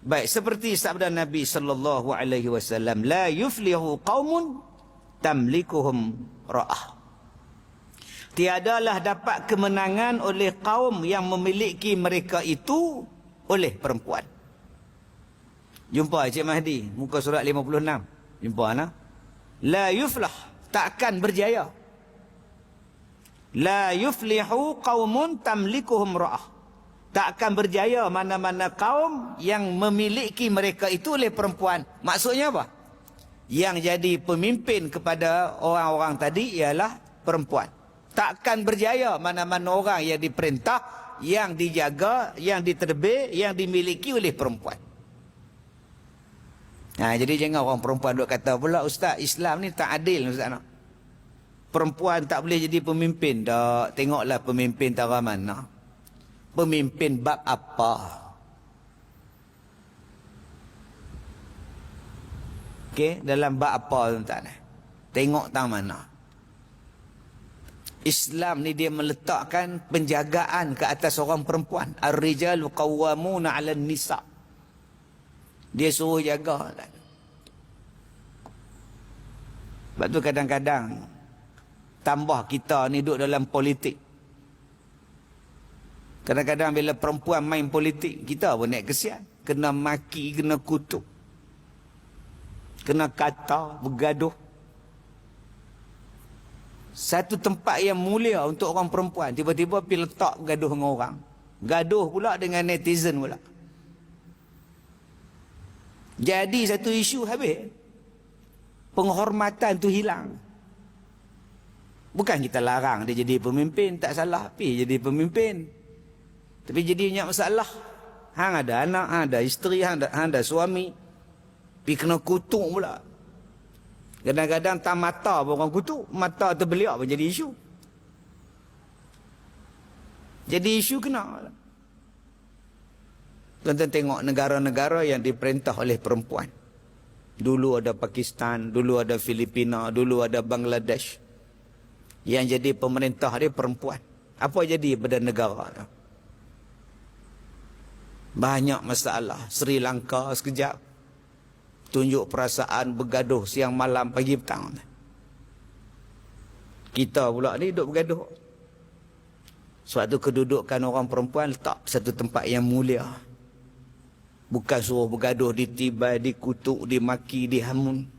Baik, seperti sabda Nabi sallallahu alaihi wasallam, la yuflihu qaumun tamlikuhum ra'ah. Tiadalah dapat kemenangan oleh kaum yang memiliki mereka itu oleh perempuan. Jumpa Cik Mahdi, muka surat 56. Jumpa nah. La yuflah, takkan berjaya. La yuflihu qaumun tamlikuhum ra'ah. Takkan berjaya mana-mana kaum yang memiliki mereka itu oleh perempuan. Maksudnya apa? Yang jadi pemimpin kepada orang-orang tadi ialah perempuan. Takkan berjaya mana-mana orang yang diperintah, yang dijaga, yang diterbit, yang dimiliki oleh perempuan. Nah, jadi jangan orang perempuan duk kata pula, Ustaz, Islam ni tak adil, Ustaz. Perempuan tak boleh jadi pemimpin. Tak, tengoklah pemimpin tara mana. Pemimpin bab apa? Okey, dalam bab apa tuan-tuan? Tengok tang mana. Islam ni dia meletakkan penjagaan ke atas orang perempuan. Ar-rijalu qawwamuna 'alan nisa. Dia suruh jaga. Sebab tu kadang-kadang tambah kita ni duduk dalam politik. Kadang-kadang bila perempuan main politik, kita pun naik kesian. Kena maki, kena kutuk. Kena kata, bergaduh. Satu tempat yang mulia untuk orang perempuan, tiba-tiba pergi letak gaduh dengan orang. Gaduh pula dengan netizen pula. Jadi satu isu habis. Penghormatan tu hilang. Bukan kita larang dia jadi pemimpin, tak salah. Pergi jadi pemimpin. Tapi jadi banyak masalah. Hang ada anak, hang ada isteri, hang ada suami. Pergi kena kutuk pula. Kadang-kadang tak mata pun orang kutuk. Mata terbeliak pun jadi isu. Jadi isu kena. Tuan-tuan tengok negara-negara yang diperintah oleh perempuan. Dulu ada Pakistan, dulu ada Filipina, dulu ada Bangladesh. Yang jadi pemerintah dia perempuan. Apa jadi pada negara tu? Banyak masalah. Sri Lanka sekejap. Tunjuk perasaan bergaduh siang malam pagi petang. Kita pula ni duduk bergaduh. Sebab tu kedudukan orang perempuan letak satu tempat yang mulia. Bukan suruh bergaduh, ditibai, dikutuk, dimaki, dihamun.